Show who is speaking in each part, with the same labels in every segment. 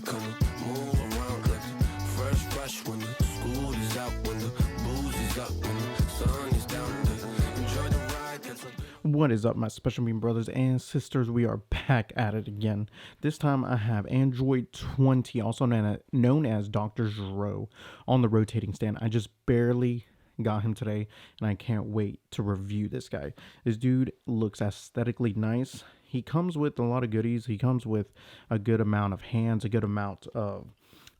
Speaker 1: You come and move around like a fresh brush when the school is out, when the booze is up, when the sun is down. Enjoy the ride.
Speaker 2: What is up, my special being brothers and sisters? We are back at it again. This time I have Android 20, also known as Dr. Gero, on the rotating stand. I just barely got him today, and I can't wait to review this guy. This dude looks aesthetically nice. He comes with a lot of goodies. He comes with a good amount of hands, a good amount of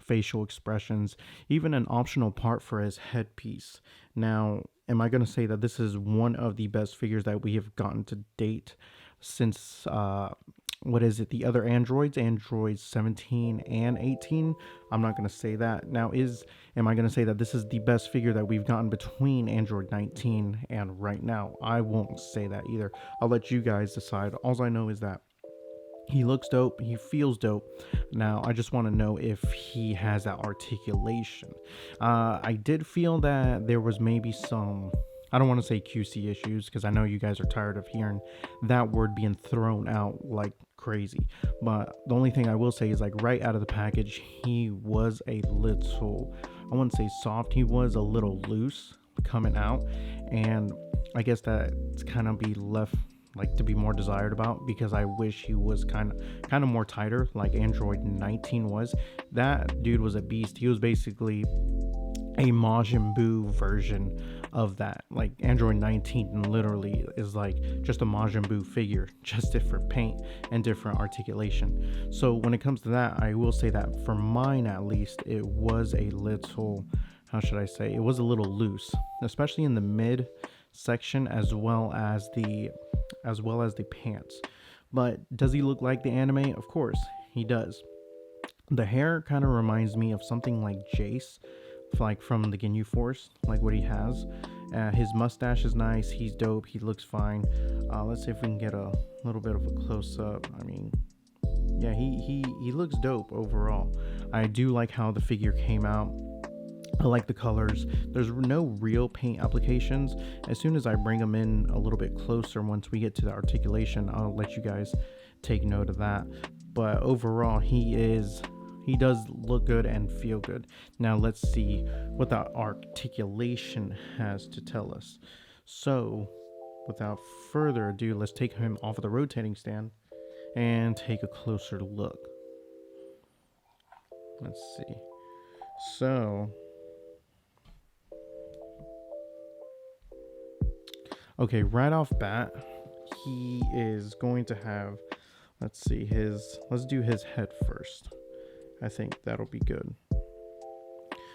Speaker 2: facial expressions, even an optional part for his headpiece. Now, am I going to say that this is one of the best figures that we have gotten to date since the other androids 17 and 18? I'm not going to say that. Now, am I going to say that this is the best figure that we've gotten between Android 19 and right now? I won't say that either. I'll let you guys decide. All I know is that he looks dope. He feels dope. Now, I just want to know if he has that articulation. I did feel that there was maybe some, I don't want to say QC issues, because I know you guys are tired of hearing that word being thrown out like crazy. But the only thing I will say is, like, right out of the package, he was a little, I wouldn't say soft, he was a little loose coming out. And I guess that's kind of be left like to be more desired about, because I wish he was kind of more tighter like Android 19 was. That dude was a beast. He was basically a Majin Buu version of that. Like, Android 19 literally is like just a Majin Buu figure, just different paint and different articulation. So when it comes to that, I will say that for mine at least, it was a little, how should I say, it was a little loose, especially in the mid section as well as the pants. But does he look like the anime? Of course he does. The hair kind of reminds me of something like Jace, like from the Ginyu Force, like what he has. His mustache is nice. He's dope. He looks fine. Let's see if we can get a little bit of a close-up. I mean, yeah, he looks dope overall. I do like how the figure came out. I like the colors. There's no real paint applications. As soon as I bring them in a little bit closer, once we get to the articulation, I'll let you guys take note of that. But overall, he does look good and feel good. Now let's see what the articulation has to tell us. So without further ado, let's take him off of the rotating stand and take a closer look. Let's see. So, okay, right off bat, he is going to have, let's do his head first. I think that'll be good.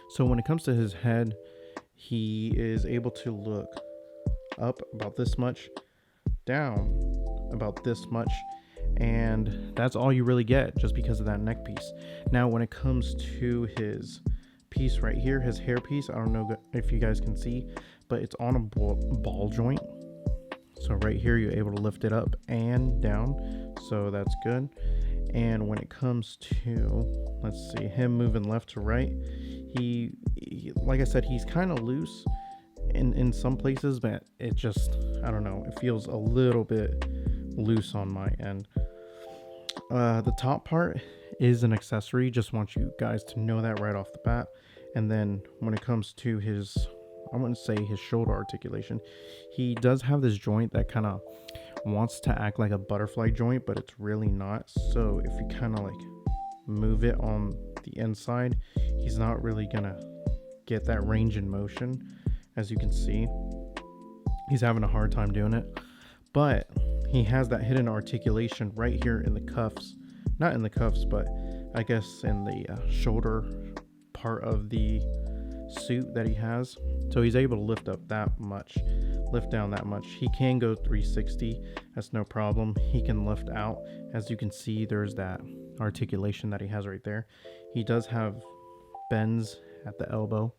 Speaker 2: So when it comes to his head, he is able to look up about this much, down about this much, and that's all you really get just because of that neck piece. Now when it comes to his piece right here, his hair piece, I don't know if you guys can see, but it's on a ball joint. So right here, you're able to lift it up and down, so that's good. And when it comes to, let's see, him moving left to right, he like I said, he's kind of loose in some places, but it just, I don't know, it feels a little bit loose on my end. The top part is an accessory, just want you guys to know that right off the bat. And then when it comes to his, I wouldn't say his shoulder articulation, he does have this joint that kind of wants to act like a butterfly joint, but it's really not. So if you kind of like move it on the inside, he's not really gonna get that range in motion. As you can see, he's having a hard time doing it, but he has that hidden articulation right here in the cuffs, not in the cuffs, but I guess in the shoulder part of the suit that he has. So he's able to lift up that much, lift down that much. He can go 360, that's no problem. He can lift out. As you can see, there's that articulation that he has right there. He does have bends at the elbow,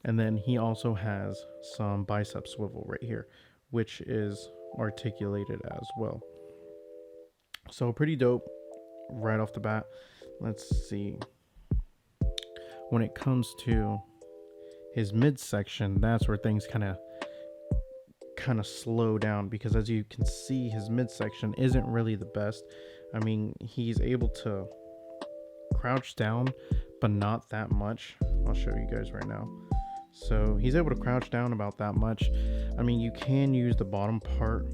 Speaker 2: and then he also has some bicep swivel right here, which is articulated as well. So pretty dope right off the bat. Let's see. When it comes to his midsection, that's where things kind of slow down, because as you can see, his midsection isn't really the best. I mean, he's able to crouch down, but not that much. I'll show you guys right now. So he's able to crouch down about that much. I mean, you can use the bottom part.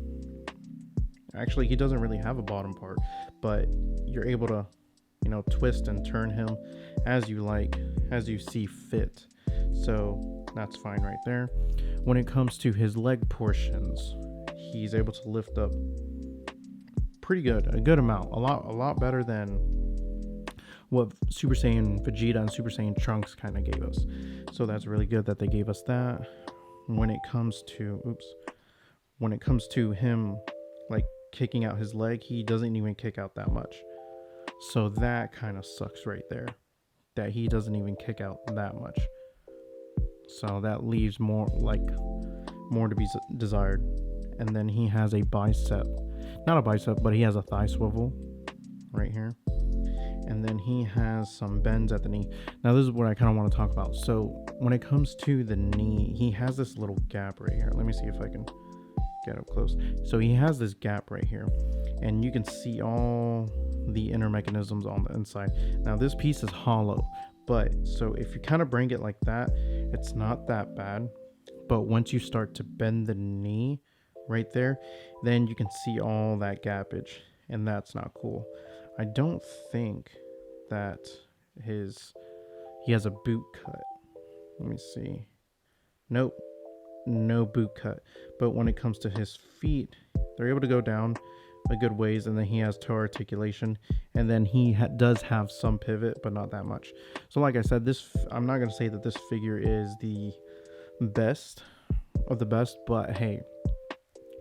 Speaker 2: Actually, he doesn't really have a bottom part, but you're able to, you know, twist and turn him as you like, as you see fit. So that's fine right there. When it comes to his leg portions, he's able to lift up pretty good, a good amount, a lot better than what Super Saiyan Vegeta and Super Saiyan Trunks kind of gave us. So that's really good that they gave us that. When it comes to him like kicking out his leg, he doesn't even kick out that much. So that kind of sucks right there, that he doesn't even kick out that much. So that leaves more to be desired. And then he has a bicep, not a bicep, but he has a thigh swivel right here. And then he has some bends at the knee. Now this is what I kind of want to talk about. So when it comes to the knee, he has this little gap right here. Let me see if I can get up close. So he has this gap right here, and you can see all the inner mechanisms on the inside. Now this piece is hollow, but so if you kind of bring it like that, it's not that bad. But once you start to bend the knee right there, then you can see all that gappage, and that's not cool. I don't think that he has a boot cut. Let me see. Nope, no boot cut. But when it comes to his feet, they're able to go down a good ways, and then he has toe articulation, and then he does have some pivot, but not that much. So like I said, I'm not going to say that this figure is the best of the best, but hey,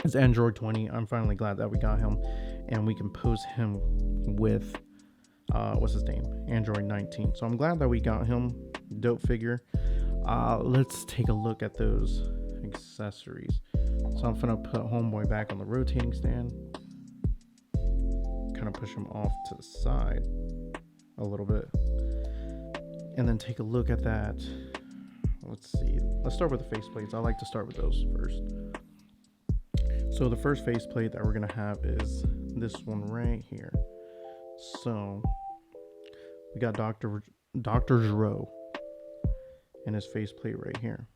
Speaker 2: it's Android 20. I'm finally glad that we got him, and we can pose him with what's his name, Android 19. So I'm glad that we got him. Dope figure. Let's take a look at those accessories. So I'm gonna put homeboy back on the rotating stand, kind of push him off to the side a little bit, and then take a look at that. Let's see, let's start with the faceplates. I like to start with those first. So the first faceplate that we're gonna have is this one right here. So we got Dr. Gero and his faceplate right here,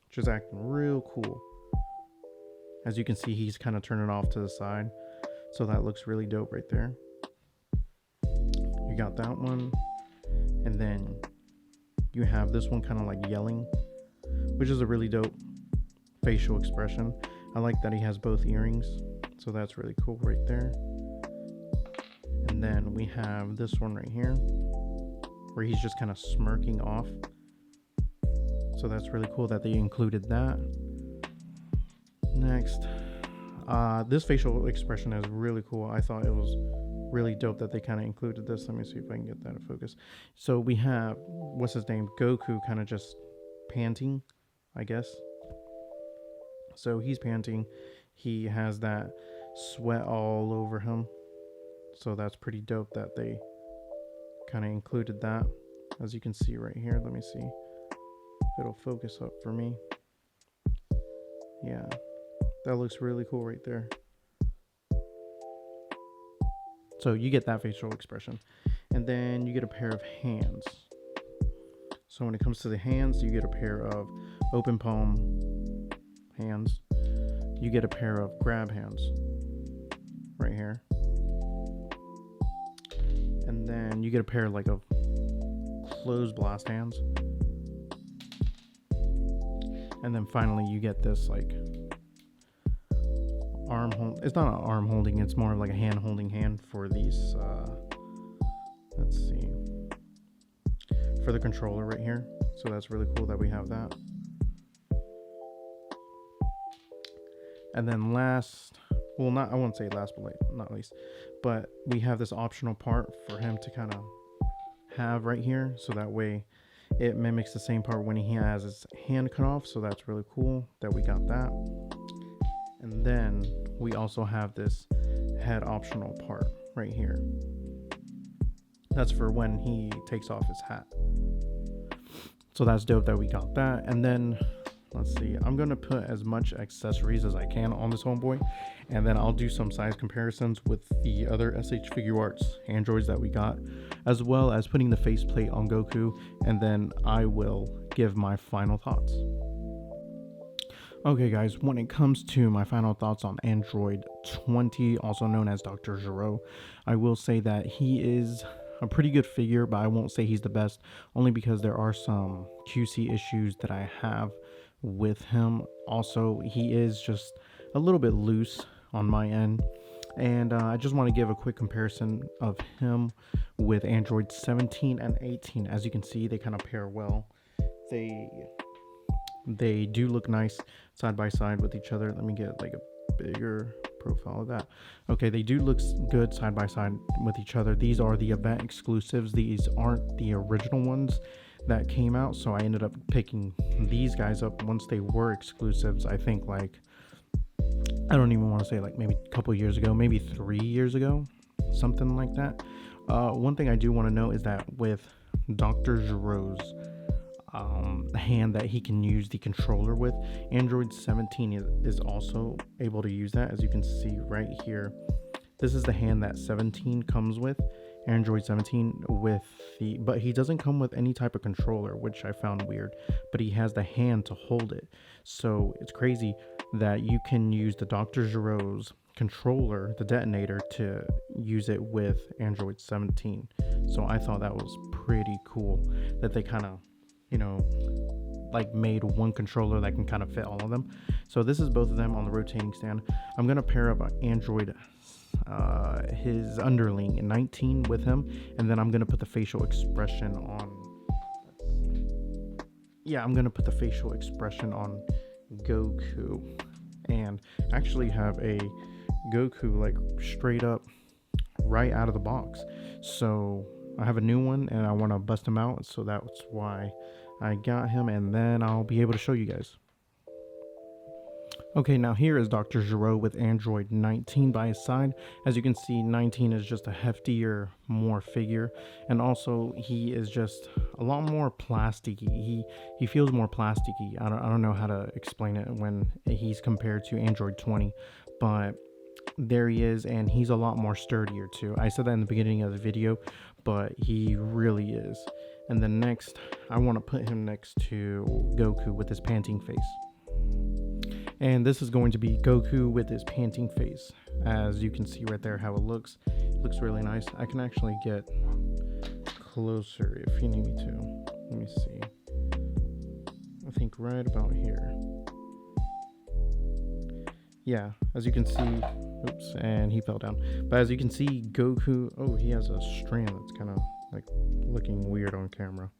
Speaker 2: which is acting real cool. As you can see, he's kind of turning off to the side, so that looks really dope right there. You got that one, and then you have this one kind of like yelling, which is a really dope facial expression. I like that he has both earrings, so that's really cool right there. And then we have this one right here, where he's just kind of smirking off. So that's really cool that they included that. Next, this facial expression is really cool. I thought it was really dope that they kind of included this. Let me see if I can get that in focus. So we have, what's his name? Goku kind of just panting, I guess. So he's panting. He has that sweat all over him. So that's pretty dope that they kind of included that. As you can see right here, let me see if it'll focus up for me. Yeah, that looks really cool right there. So you get that facial expression, and then you get a pair of hands. So when it comes to the hands, you get a pair of open palm hands. You get a pair of grab hands right here, and then you get a pair like of closed blast hands, and then finally you get this like arm hold. It's not an arm holding, it's more of like a hand holding hand for these let's see, for the controller right here. So that's really cool that we have that. And then last, well, not, I won't say last, but like not least, but we have this optional part for him to kind of have right here, so that way it mimics the same part when he has his hand cut off. So that's really cool that we got that. And then we also have this head optional part right here. That's for when he takes off his hat. So that's dope that we got that. And then let's see. I'm going to put as much accessories as I can on this homeboy, and then I'll do some size comparisons with the other SH Figuarts androids that we got, as well as putting the faceplate on Goku, and then I will give my final thoughts. Okay guys, when it comes to my final thoughts on Android 20, also known as Dr. Gero, I will say that he is a pretty good figure, but I won't say he's the best, only because there are some QC issues that I have with him. Also, he is just a little bit loose on my end, and I just want to give a quick comparison of him with Android 17 and 18. As you can see, they kind of pair well. They do look nice side by side with each other. Let me get like a bigger profile of that. Okay, they do look good side by side with each other. These are the event exclusives. These aren't the original ones that came out, so I ended up picking these guys up once they were exclusives. I think like, I don't even want to say, like maybe a couple years ago, maybe 3 years ago, something like that. One thing I do want to know is that with Dr. Gero's hand that he can use the controller with, Android 17 is also able to use that. As you can see right here, this is the hand that 17 comes with, Android 17, with the, but he doesn't come with any type of controller, which I found weird, but he has the hand to hold it. So it's crazy that you can use the Dr. Gero's controller, the detonator, to use it with Android 17. So I thought that was pretty cool that they kind of, you know, like made one controller that can kind of fit all of them. So this is both of them on the rotating stand. I'm gonna pair up Android his underling 19 with him, and then I'm gonna put the facial expression on, I'm gonna put the facial expression on Goku, and actually have a Goku like straight up right out of the box. So I have a new one and I want to bust him out, so that's why I got him, and then I'll be able to show you guys. Okay, now here is Dr. Gero with Android 19 by his side. As you can see, 19 is just a heftier, more figure, and also he is just a lot more plasticky. He feels more plasticky. I don't know how to explain it when he's compared to Android 20, but there he is, and he's a lot more sturdier too. I said that in the beginning of the video, but he really is. And then next, I want to put him next to Goku with his panting face. And this is going to be Goku with his panting face. As you can see right there how it looks. It looks really nice. I can actually get closer if you need me to. Let me see. I think right about here. Yeah, as you can see, oops, and he fell down. But as you can see, Goku, oh, he has a strand that's kind of like looking weird on camera.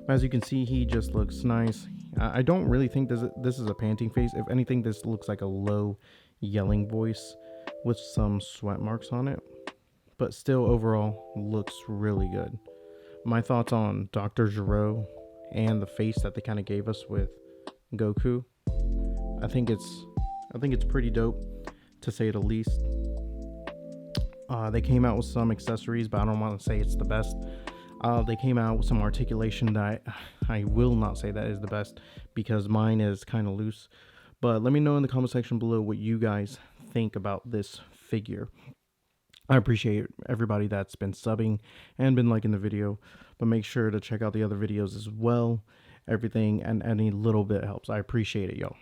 Speaker 2: But as you can see, he just looks nice. I don't really think this is a panting face. If anything, this looks like a low yelling voice with some sweat marks on it. But still, overall, looks really good. My thoughts on Dr. Gero and the face that they kind of gave us with Goku. I think it's pretty dope, to say the least. They came out with some accessories, but I don't want to say it's the best. They came out with some articulation that I will not say that is the best, because mine is kind of loose. But let me know in the comment section below what you guys think about this figure. I appreciate everybody that's been subbing and been liking the video, but make sure to check out the other videos as well. Everything and any little bit helps. I appreciate it, y'all.